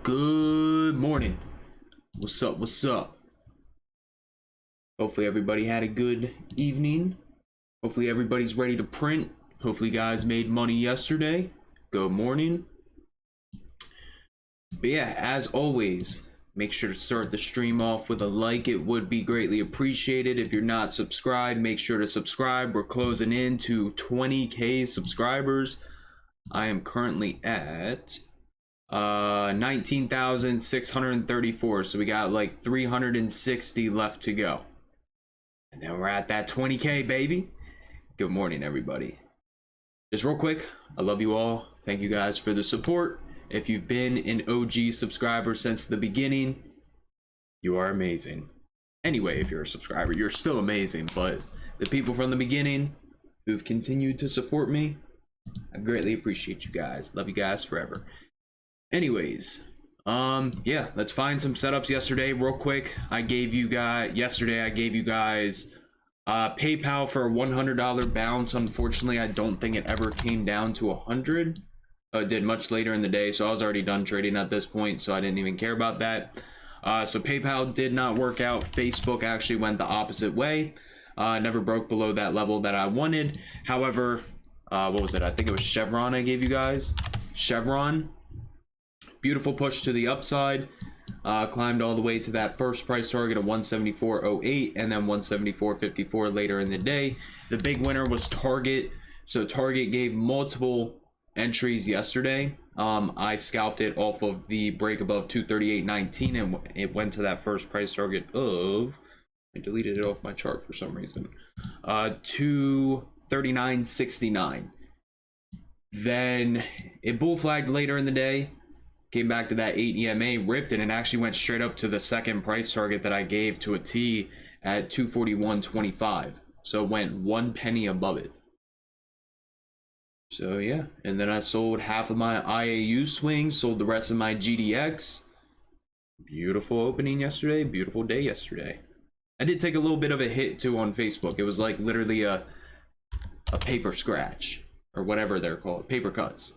Good morning. What's up? What's up? Hopefully everybody had a good evening. Hopefully everybody's ready to print. Hopefully you guys made money yesterday. Good morning. But yeah, as always, make sure to start the stream off with a like. It would be greatly appreciated. If you're not subscribed, make sure to subscribe. We're closing in to 20K subscribers. I am currently at 19,634, so we got like 360 left to go, and then we're at that 20K, baby. Good morning, everybody. Just real quick, I love you all. Thank you guys for the support. If you've been an OG subscriber since the beginning, you are amazing. Anyway, if you're a subscriber, you're still amazing, but the people from the beginning who've continued to support me, I greatly appreciate you guys. Love you guys forever. Anyways, yeah, let's find some setups yesterday real quick. Yesterday I gave you guys PayPal for a $100 bounce. Unfortunately, I don't think it ever came down to 100. It did much later in the day, so I was already done trading at this point, so I didn't even care about that. So PayPal did not work out. Facebook actually went the opposite way. Never broke below that level that I wanted. However, what was it? I think it was Chevron I gave you guys. Chevron. Beautiful push to the upside, climbed all the way to that first price target of 174.08 and then 174.54 later in the day. The big winner was Target. So Target gave multiple entries yesterday. I scalped it off of the break above 238.19 and it went to that first price target of, I deleted it off my chart for some reason, 239.69. Then it bull flagged later in the day. Came back to that 8 EMA, ripped it, and actually went straight up to the second price target that I gave to a T at 241.25. So it went 1 penny above it. So yeah, and then I sold half of my IAU swings, sold the rest of my GDX. Beautiful opening yesterday, beautiful day yesterday. I did take a little bit of a hit too on Facebook. It was like literally a paper scratch or whatever they're called, paper cuts.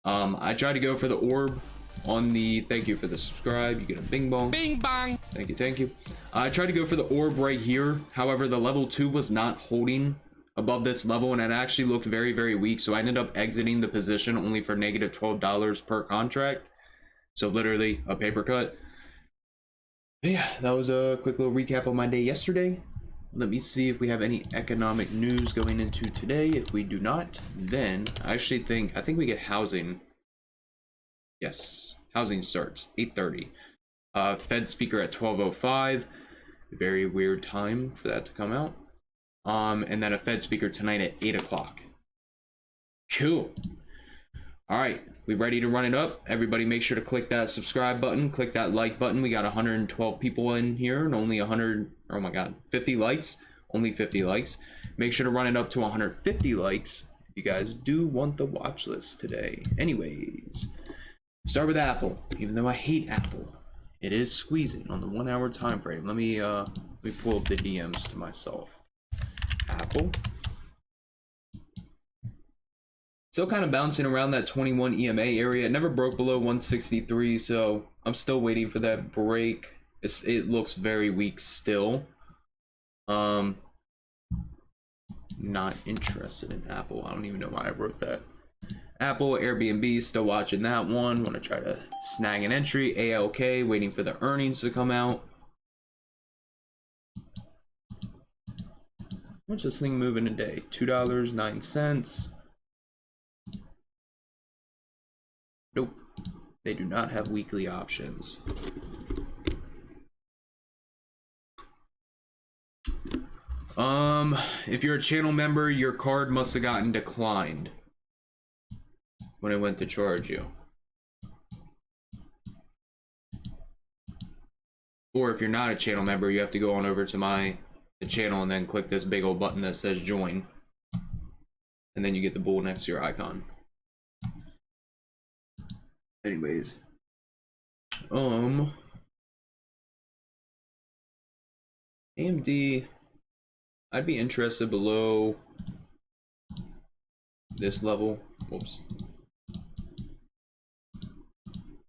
I tried to go for the orb on the, thank you for the subscribe, you get a bing bong. Bing bong. Thank you, thank you. I tried to go for the orb right here. However, the level 2 was not holding above this level and it actually looked very, very weak. So I ended up exiting the position only for negative $12 per contract. So literally a paper cut. But yeah, that was a quick little recap of my day yesterday. Let me see if we have any economic news going into today. If we do not, then I think we get housing. Yes, housing starts 8:30. Fed speaker at 12:05. Very weird time for that to come out. And then a Fed speaker tonight at 8 o'clock. Cool. All right, we ready to run it up? Everybody make sure to click that subscribe button, click that like button. We got 112 people in here and only 50 likes, only 50 likes. Make sure to run it up to 150 likes if you guys do want the watch list today. Anyways, start with Apple. Even though I hate Apple, it is squeezing on the 1 hour time frame. Let me pull up the DMs to myself. Apple. Still kind of bouncing around that 21 EMA area. It never broke below 163, so I'm still waiting for that break. It looks very weak still. Not interested in Apple. I don't even know why I wrote that. Apple, Airbnb, still watching that one. Want to try to snag an entry. ALK, waiting for the earnings to come out. What's this thing moving today? $2.09. Nope, they do not have weekly options. If you're a channel member, your card must have gotten declined when it went to charge you. Or if you're not a channel member, you have to go on over to the channel and then click this big old button that says join. And then you get the bull next to your icon. Anyways, AMD, I'd be interested below this level. Whoops.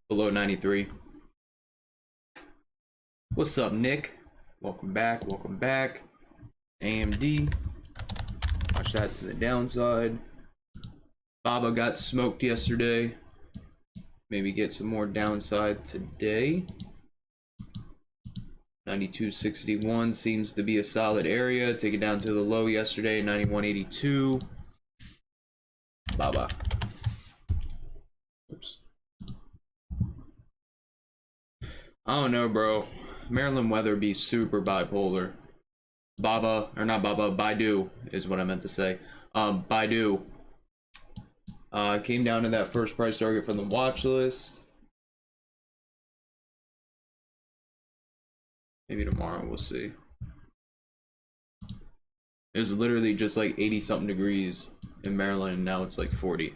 below 93. What's up, Nick? Welcome back, welcome back. AMD, watch that to the downside. Baba got smoked yesterday. Maybe get some more downside today. 92.61 seems to be a solid area. Take it down to the low yesterday, 91.82. Baba. Oops. I don't know, bro. Maryland weather be super bipolar. Baba, or not Baba, Baidu is what I meant to say. Baidu came down to that first price target from the watch list. Maybe tomorrow, we'll see. It was literally just like 80 something degrees in Maryland, and now it's like 40.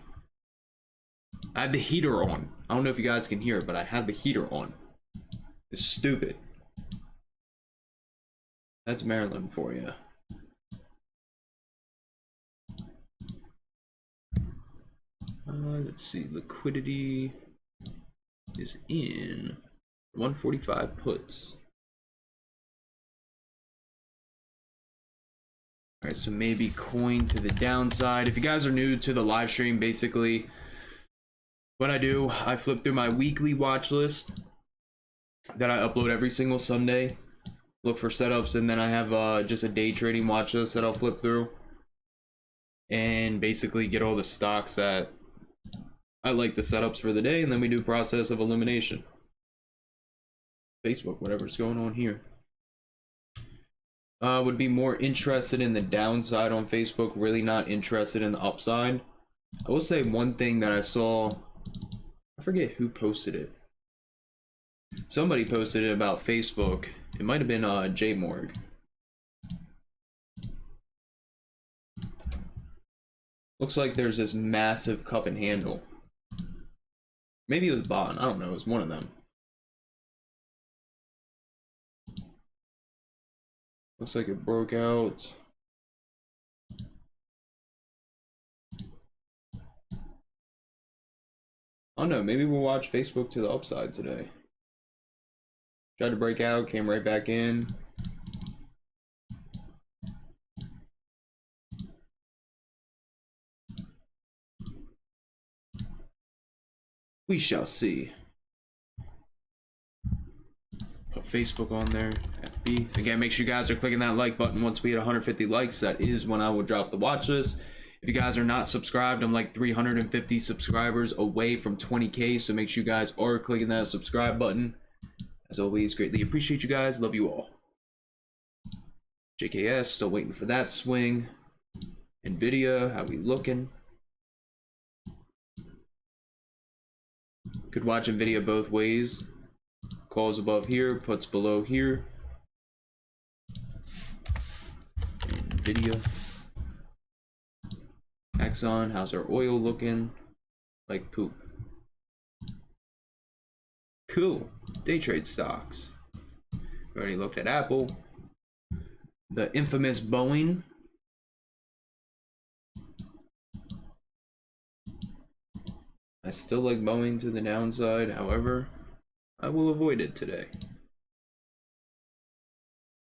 I have the heater on. I don't know if you guys can hear it, but I have the heater on. It's stupid. That's Maryland for you. Let's see. Liquidity is in 145 puts. All right, so maybe coin to the downside. If you guys are new to the live stream, basically what I do, I flip through my weekly watch list that I upload every single Sunday. Look for setups, and then I have just a day trading watch list that I'll flip through and basically get all the stocks that I like the setups for the day, and then we do process of elimination. Facebook, whatever's going on here. Would be more interested in the downside on Facebook, really not interested in the upside. I will say one thing that I saw, I forget who posted it. Somebody posted it about Facebook. It might have been J Morg. Looks like there's this massive cup and handle. Maybe it was Bond. I don't know. It was one of them. Looks like it broke out. I don't know. Maybe we'll watch Facebook to the upside today. Tried to break out, came right back in. We shall see. Put Facebook on there, FB. Again, make sure you guys are clicking that like button. Once we hit 150 likes, that is when I will drop the watch list. If you guys are not subscribed, I'm like 350 subscribers away from 20K, so make sure you guys are clicking that subscribe button. As always, greatly appreciate you guys. Love you all. JKS, still waiting for that swing. Nvidia, how we looking? Could watch Nvidia both ways. Calls above here, puts below here. Nvidia. Exxon, how's our oil looking? Like poop. Cool. Day trade stocks. We already looked at Apple. The infamous Boeing. I still like Boeing to the downside, however, I will avoid it today.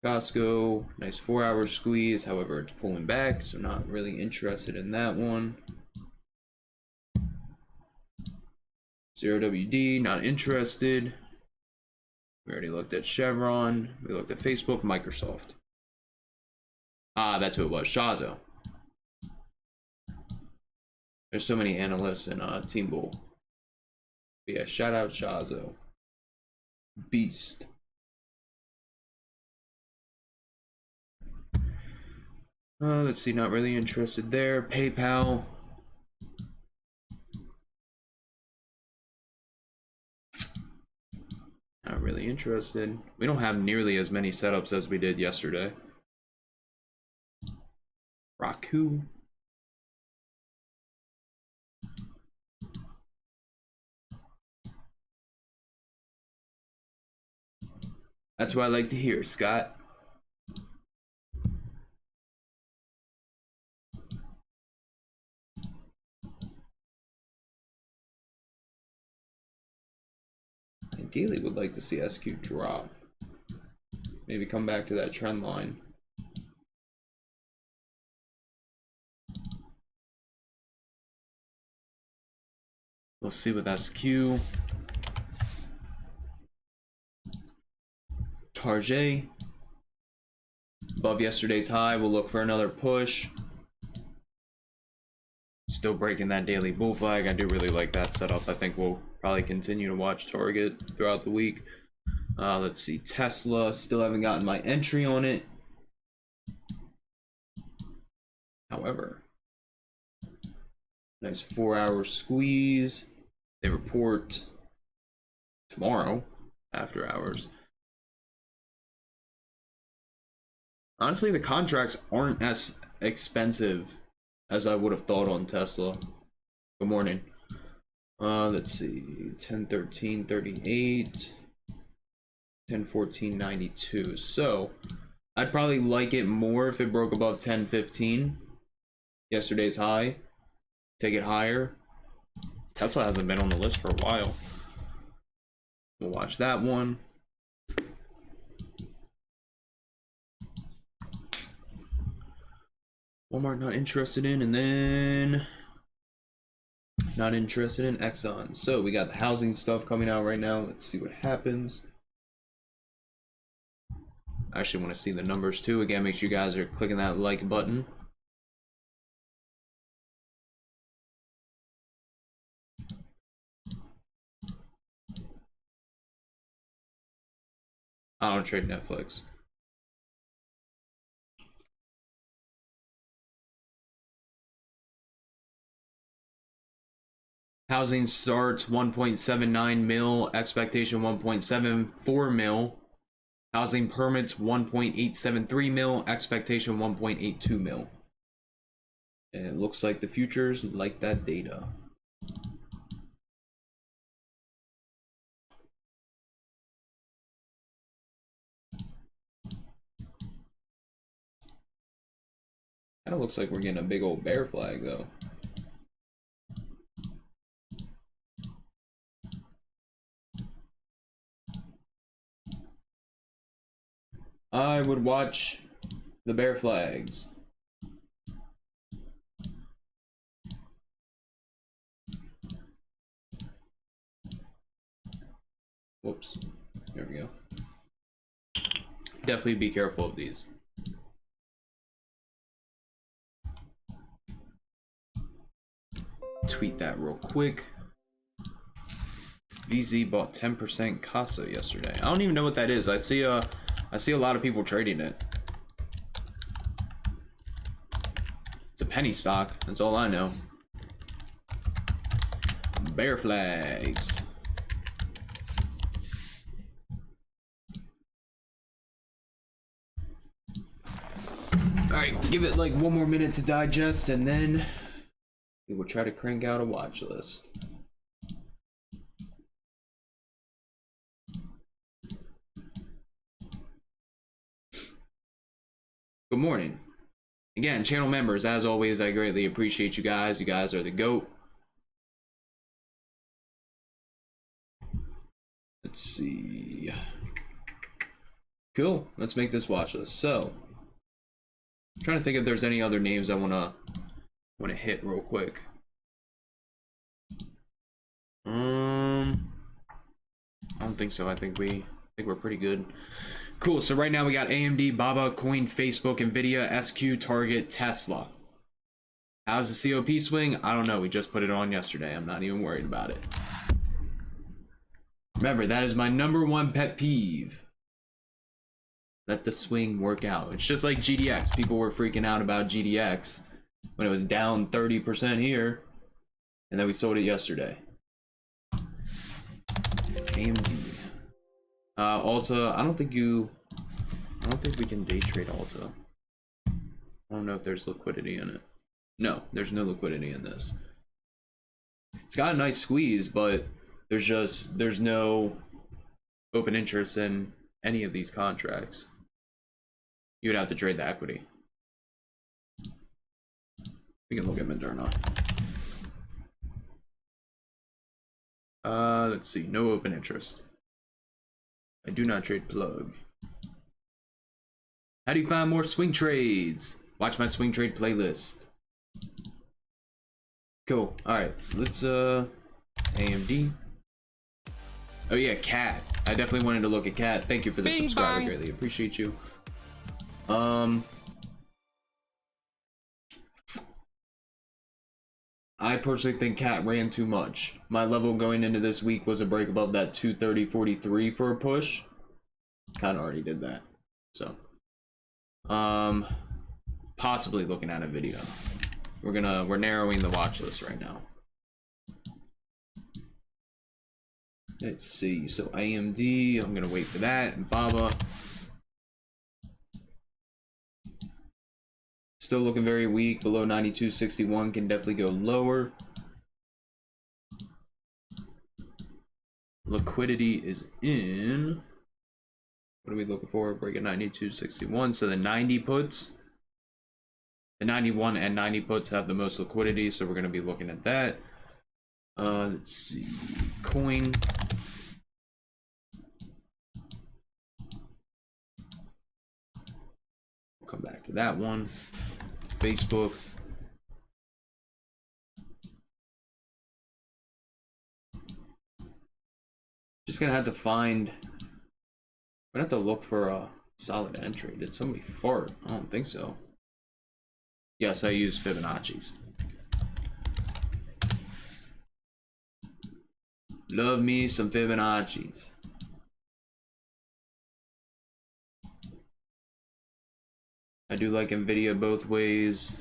Costco, nice 4-hour squeeze, however, it's pulling back, so not really interested in that one. 0WD, not interested. We already looked at Chevron. We looked at Facebook, Microsoft. Ah, that's who it was, Shazo. There's so many analysts in Team Bull. But yeah, shout out Shazo. Beast. Let's see, not really interested there. PayPal. Not really interested. We don't have nearly as many setups as we did yesterday. Raku. That's what I like to hear, Scott. ideally would like to see SQ drop. Maybe come back to that trend line. We'll see with SQ. Target above yesterday's high. We'll look for another push. Still breaking that daily bull flag. I do really like that setup. I think we'll probably continue to watch Target throughout the week. Let's see, Tesla, still haven't gotten my entry on it. However, nice 4-hour squeeze. They report tomorrow after hours. Honestly, the contracts aren't as expensive as I would have thought on Tesla. Good morning. Let's see, 1013.38, 1014.92. So I'd probably like it more if it broke above 1015, yesterday's high. Take it higher. Tesla hasn't been on the list for a while. We'll watch that one. Walmart not interested in, and then not interested in Exxon. So we got the housing stuff coming out right now. Let's see what happens. I actually want to see the numbers too. Again, make sure you guys are clicking that like button. I don't trade Netflix. Housing starts 1.79 mil, expectation 1.74 mil. Housing permits 1.873 mil, expectation 1.82 mil. And it looks like the futures like that data. Kind of looks like we're getting a big old bear flag though. I would watch the bear flags. Whoops. There we go. Definitely be careful of these. Tweet that real quick. VZ bought 10% Casa yesterday. I don't even know what that is. I see a lot of people trading it. It's a penny stock. That's all I know. Bear flags. All right, give it like one more minute to digest, and then we will try to crank out a watch list. Good morning. Again, channel members, as always, I greatly appreciate you guys. You guys are the GOAT. Let's see. Cool. Let's make this watch list. So, I'm trying to think if there's any other names I wanna hit real quick. I don't think so. I think we're pretty good. Cool. So right now we got AMD, Baba, Coin, Facebook, Nvidia, SQ, Target, Tesla. How's the COP swing? I don't know. We just put it on yesterday. I'm not even worried about it. Remember, that is my #1 pet peeve. Let the swing work out. It's just like GDX. People were freaking out about GDX when it was down 30% here, and then we sold it yesterday. AMD. Alta, I don't think we can day trade Alta. I don't know if there's liquidity in it. No, there's no liquidity in this. It's got a nice squeeze, but there's no open interest in any of these contracts. You would have to trade the equity. We can look at Moderna. Let's see, no open interest. I do not trade plug. How do you find more swing trades? Watch my swing trade playlist. Cool. Alright, let's AMD. Oh yeah, Cat. I definitely wanted to look at Cat. Thank you for the subscriber, greatly appreciate you. I personally think Cat ran too much. My level going into this week was a break above that 230.43 for a push. Kind of already did that. So possibly looking at a video. We're narrowing the watch list right now. Let's see. So AMD, I'm gonna wait for that. And Baba. Still looking very weak, below 92.61, can definitely go lower. Liquidity is in. What are we looking for? Break at 92.61. So the 90 puts, the 91 and 90 puts have the most liquidity, so we're going to be looking at that. Let's see. Coin. We'll come back to that one. Facebook. Just gonna have to find. I'm gonna have to look for a solid entry. Did somebody fart? I don't think so. Yes, I use Fibonacci's. Love me some Fibonacci's. I do like Nvidia both ways.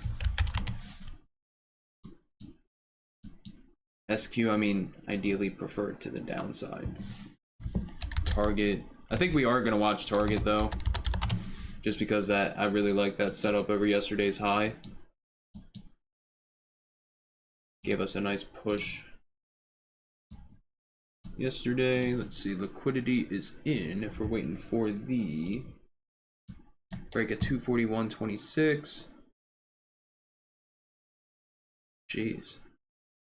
SQ, I mean, ideally prefer it to the downside. Target. I think we are going to watch Target though. Just because that I really like that setup over yesterday's high. Gave us a nice push yesterday. Let's see, liquidity is in if we're waiting for the break at 241.26. Jeez.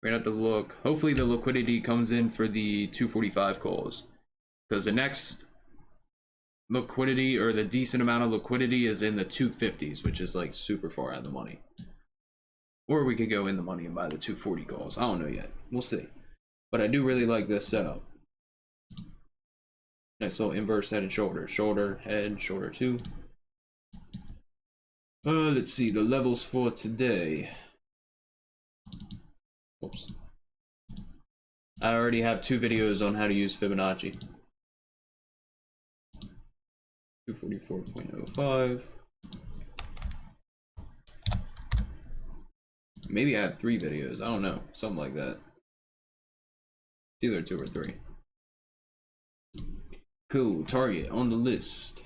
We're gonna have to look. Hopefully the liquidity comes in for the 245 calls. Because the next liquidity, or the decent amount of liquidity, is in the 250s, which is like super far out of the money. Or we could go in the money and buy the 240 calls. I don't know yet. We'll see. But I do really like this setup. Nice little inverse head and shoulder. Shoulder, head, shoulder 2. Let's see the levels for today. Oops. I already have 2 videos on how to use Fibonacci. 244.05. Maybe I have 3 videos. I don't know. Something like that. It's either 2 or 3. Cool. Target on the list.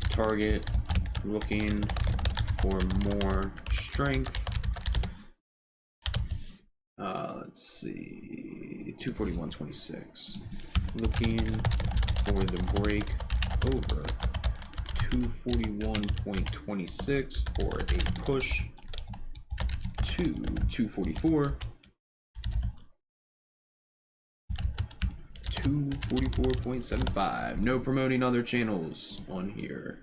Target looking for more strength. Let's see, 241.26. Looking for the break over 241.26 for a push to 244. 244.75. No promoting other channels on here.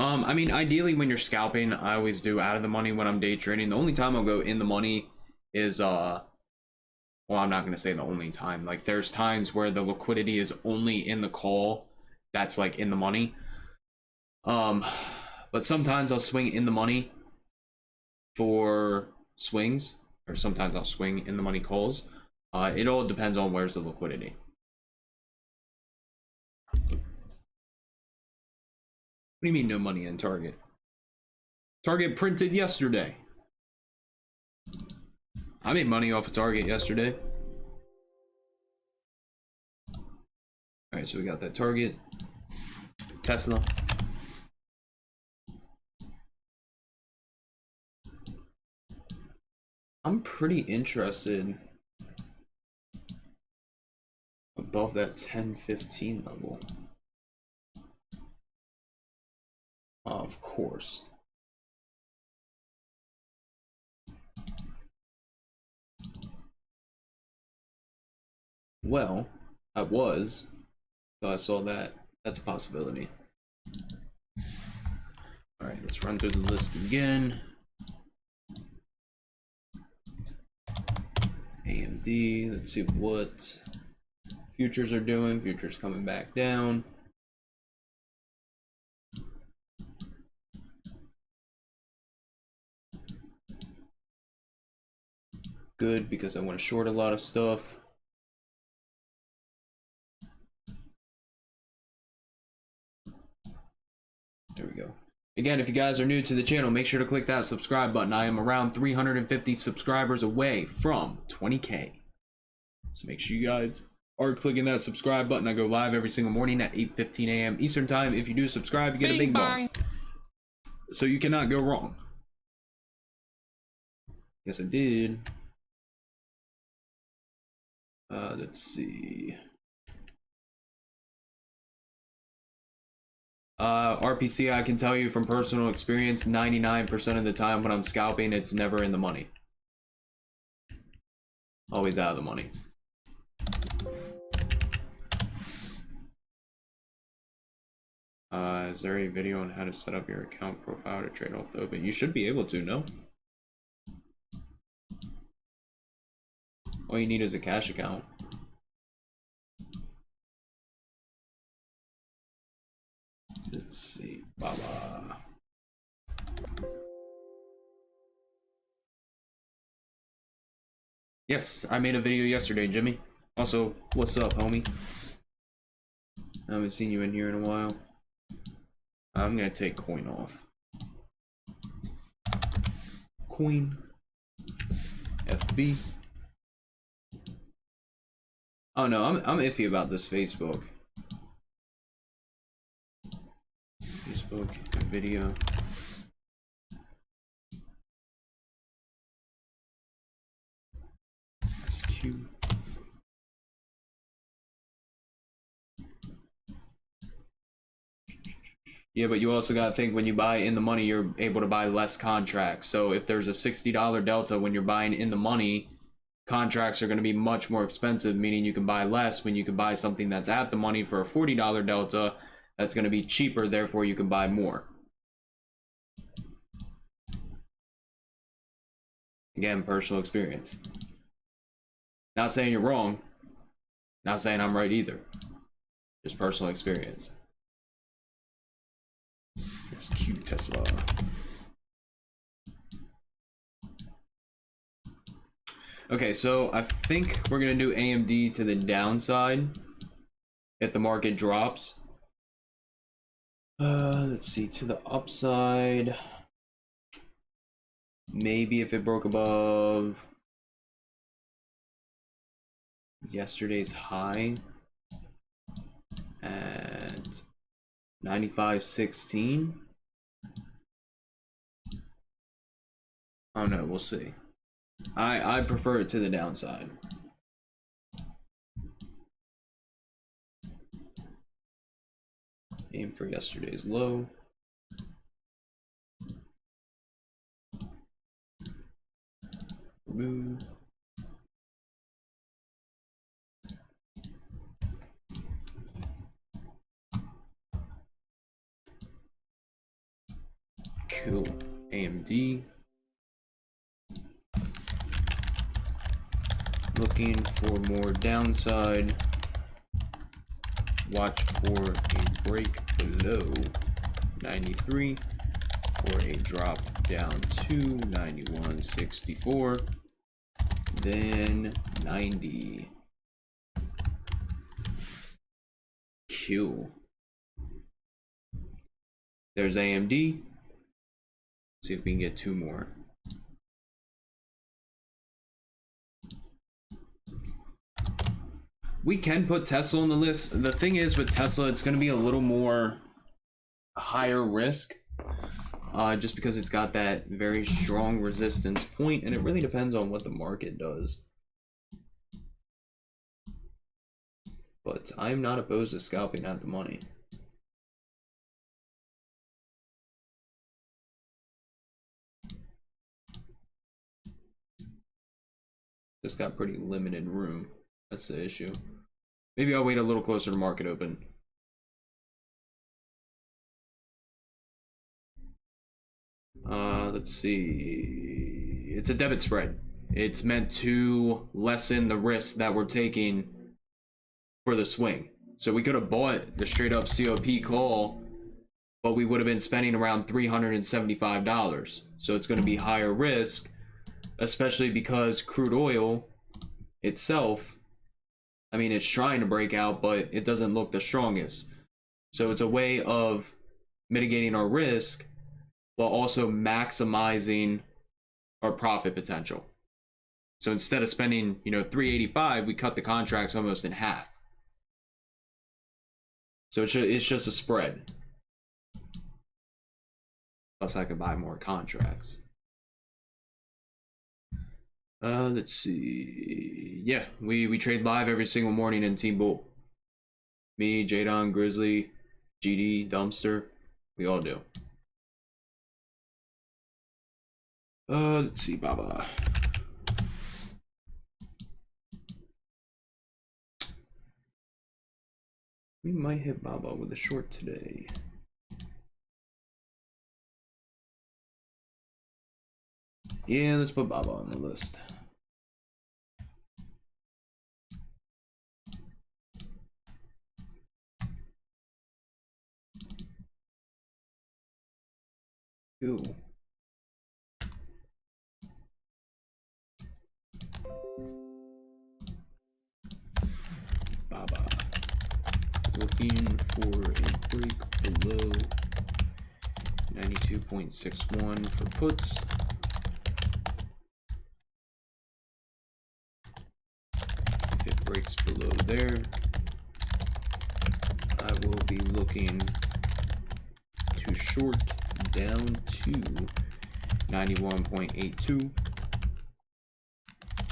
I mean, ideally when you're scalping, I always do out of the money when I'm day trading. The only time I'll go in the money is well, I'm not gonna say the only time. Like there's times where the liquidity is only in the call, that's like in the money. But sometimes I'll swing in the money for swings, or sometimes I'll swing in the money calls. It all depends on where's the liquidity. What do you mean no money in Target? Target printed yesterday. I made money off of Target yesterday. All right, so we got that Target, Tesla. I'm pretty interested above that 10-15 level. Of course. Well, I was, so I saw that. That's a possibility. All right, let's run through the list again. AMD, let's see what futures are doing. Futures coming back down. Good, because I want to short a lot of stuff. There we go. Again, if you guys are new to the channel, make sure to click that subscribe button. I am around 350 subscribers away from 20K. So make sure you guys are clicking that subscribe button. I go live every single morning at 8:15 a.m. Eastern time. If you do subscribe, you get a bing bong. So you cannot go wrong. Yes, I did. Let's see. RPC, I can tell you from personal experience, 99% of the time when I'm scalping, it's never in the money. Always out of the money. Is there a video on how to set up your account profile to trade off the open? You should be able to, no? All you need is a cash account. Let's see. Baba. Yes, I made a video yesterday, Jimmy. Also, what's up, homie? I haven't seen you in here in a while. I'm gonna take coin off. Coin. FB. Oh no, I'm iffy about this Facebook. Facebook video. SQ. Yeah, but you also gotta think when you buy in the money, you're able to buy less contracts. So if there's a $60 delta when you're buying in the money, contracts are going to be much more expensive, meaning you can buy less when you can buy something that's at the money for a $40 delta. That's going to be cheaper, therefore you can buy more. Again, personal experience. Not saying you're wrong. Not saying I'm right either. Just personal experience. It's cute, Tesla. Okay, so I think we're gonna do AMD to the downside if the market drops. Let's see, to the upside. Maybe if it broke above yesterday's high at 95.16. Oh no, we'll see. I prefer it to the downside. Aim for yesterday's low. Remove. Cool. AMD. Looking for more downside. Watch for a break below 93 or a drop down to 91.64, then 90. Q. There's AMD. See if we can get two more. We can put Tesla on the list. The thing is with Tesla, it's going to be a little more higher risk just because it's got that very strong resistance point, and it really depends on what the market does. But I'm not opposed to scalping at the money. Just got pretty limited room. That's the issue. Maybe I'll wait a little closer to market open. Let's see. It's a debit spread. It's meant to lessen the risk that we're taking for the swing. So we could have bought the straight up COP call, but we would have been spending around $375. So it's going to be higher risk, especially because crude oil itself, I mean, it's trying to break out, but it doesn't look the strongest. So it's a way of mitigating our risk while also maximizing our profit potential. So instead of spending, you know, $385, we cut the contracts almost in half. So it's just a spread. Plus I could buy more contracts. Let's see. Yeah, we trade live every single morning in Team Bull. Me, Jadon, Grizzly, GD, Dumpster, we all do. Let's see, Baba. We might hit Baba with a short today. Yeah, let's put Baba on the list. Cool. Baba. Looking for a break below 92.61 for puts. If it breaks below there, I will be looking to short down to 91.82,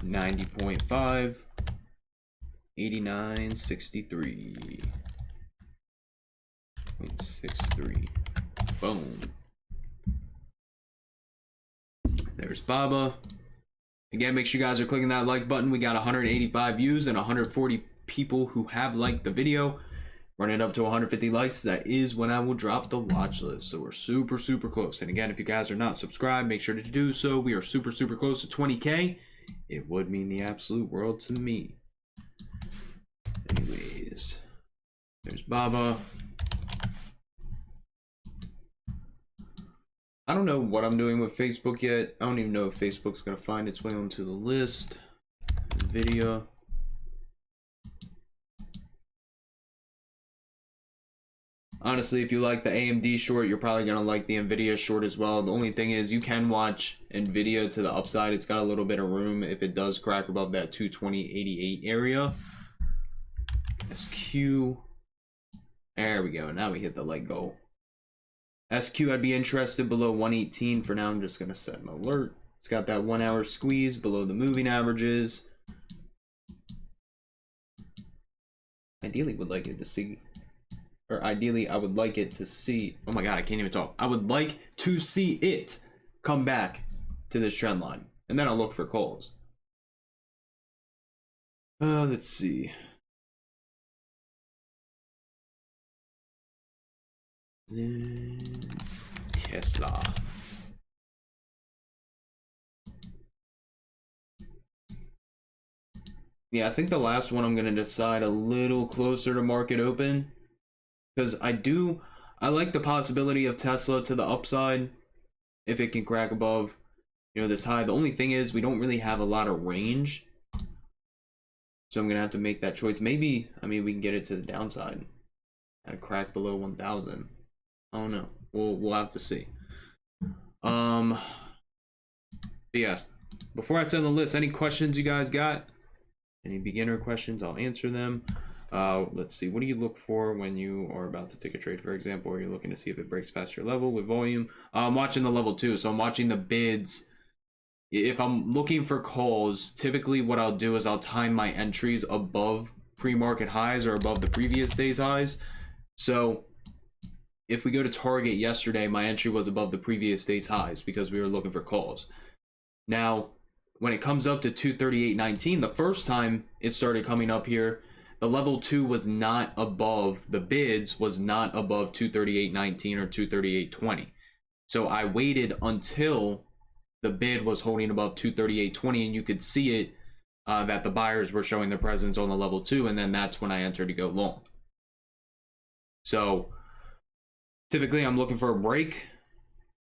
90.5, 89.63. 0.63. Boom. There's Baba. Again, make sure you guys are clicking that like button. We got 185 views and 140 people who have liked the video. Run it up to 150 likes. That is when I will drop the watch list. So we're super, super close. And again, if you guys are not subscribed, make sure to do so. We are super, super close to 20K. It would mean the absolute world to me. Anyways, there's Baba. I don't know what I'm doing with Facebook yet. I don't even know if Facebook's gonna find its way onto the list. Nvidia. Honestly, if you like the AMD short, you're probably gonna like the Nvidia short as well. The only thing is you can watch Nvidia to the upside. It's got a little bit of room if it does crack above that 220.88 area. SQ. There we go. Now we hit the leg goal. SQ, I'd be interested below 118. For now, I'm just going to set an alert. It's got that 1 hour squeeze below the moving averages. Ideally, would like it to see, or ideally, I would like it to see, oh my God, I can't even talk. I would like to see it come back to this trend line, and then I'll look for calls. Let's see. Tesla. Yeah, I think the last one I'm going to decide a little closer to market open, because I like the possibility of Tesla to the upside if it can crack above, you know, this high. The only thing is we don't really have a lot of range, so I'm going to have to make that choice. Maybe, I mean, we can get it to the downside and crack below 1,000. I don't know. We'll have to see. But yeah, before I send the list, any questions you guys got? Any beginner questions? I'll answer them. Let's see, what do you look for when you are about to take a trade, for example, or you're looking to see if it breaks past your level with volume? I'm watching the level 2, so I'm watching the bids. If I'm looking for calls, typically what I'll do is I'll time my entries above pre-market highs or above the previous day's highs. So if we go to Target yesterday, my entry was above the previous day's highs because we were looking for calls. Now, when it comes up to 238.19, the first time it started coming up here, the level 2 was not above, the bids was not above 238.19 or 238.20. So I waited until the bid was holding above 238.20, and you could see it that the buyers were showing their presence on the level 2, and then that's when I entered to go long. So typically I'm looking for a break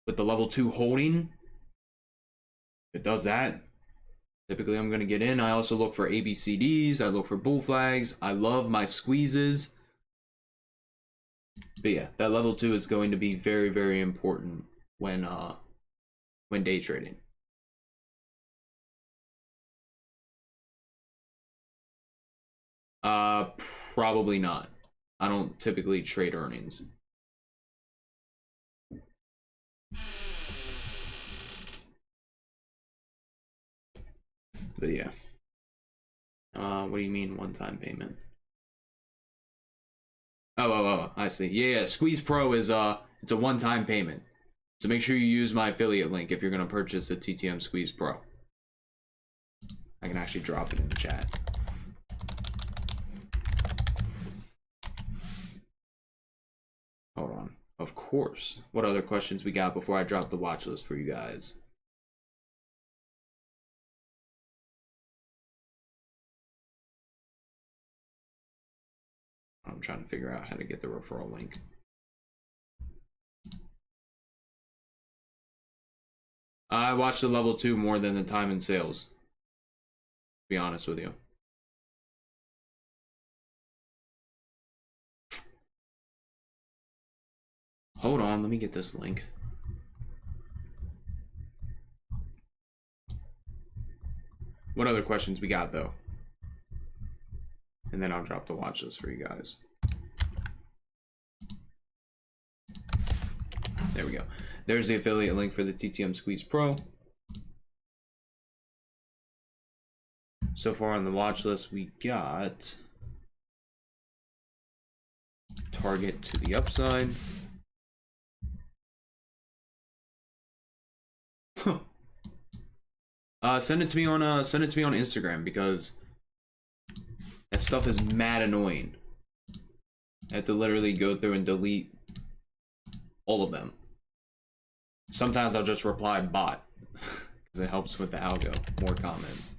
with the level 2 holding. If it does that, typically I'm going to get in. I also look for ABCDs. I look for bull flags. I love my squeezes. But yeah, that level 2 is going to be very, very important when day trading. Probably not. I don't typically trade earnings. But yeah. What do you mean one-time payment? Oh, I see. Yeah, Squeeze Pro is it's a one-time payment. So make sure you use my affiliate link if you're gonna purchase a TTM Squeeze Pro. I can actually drop it in the chat. Hold on. Of course. What other questions we got before I drop the watch list for you guys? I'm trying to figure out how to get the referral link. I watched the level 2 more than the time in sales, to be honest with you. Hold on, let me get this link. What other questions we got though? And then I'll drop the watch list for you guys. There we go. There's the affiliate link for the TTM Squeeze Pro. So far on the watch list, we got Target to the upside. Send it to me on Instagram, because that stuff is mad annoying. I have to literally go through and delete all of them. Sometimes I'll just reply bot because it helps with the algo, more comments.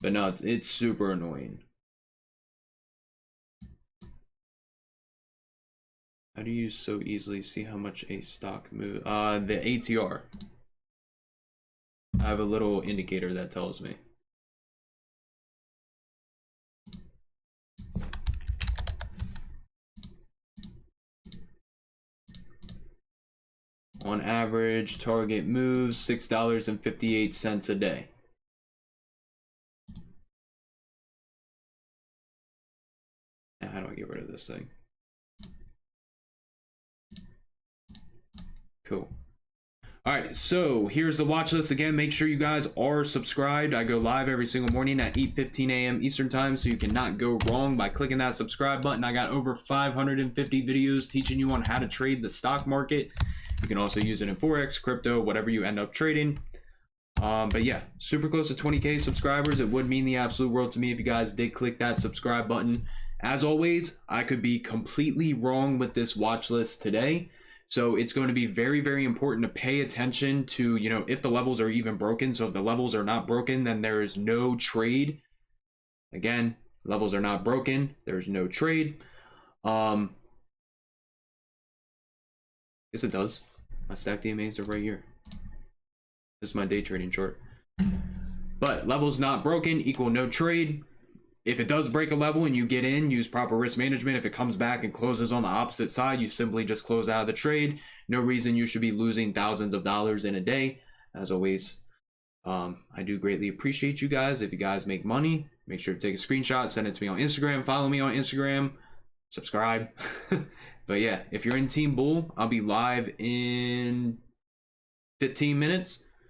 But no, it's super annoying. How do you so easily see how much a stock move? The ATR. I have a little indicator that tells me. On average, Target moves $6.58 a day. Now, how do I get rid of this thing? Cool. All right, so here's the watch list again. Make sure you guys are subscribed. I go live every single morning at 8:15 a.m. Eastern time, so you cannot go wrong by clicking that subscribe button. I got over 550 videos teaching you on how to trade the stock market. You can also use it in Forex, crypto, whatever you end up trading. But yeah, super close to 20K subscribers. It would mean the absolute world to me if you guys did click that subscribe button. As always, I could be completely wrong with this watch list today. So it's going to be very, very important to pay attention to, you know, if the levels are even broken. So if the levels are not broken, then there is no trade. Again, levels are not broken. There's no trade. Yes, it does. My stack DMAs are right here. This is my day trading chart. But levels not broken equal no trade. If it does break a level and you get in, use proper risk management. If it comes back and closes on the opposite side, you simply just close out of the trade. No reason you should be losing thousands of dollars in a day. As always, I do greatly appreciate you guys. If you guys make money, make sure to take a screenshot, send it to me on Instagram, follow me on Instagram, subscribe. But yeah, if you're in Team Bull, I'll be live in 15 minutes.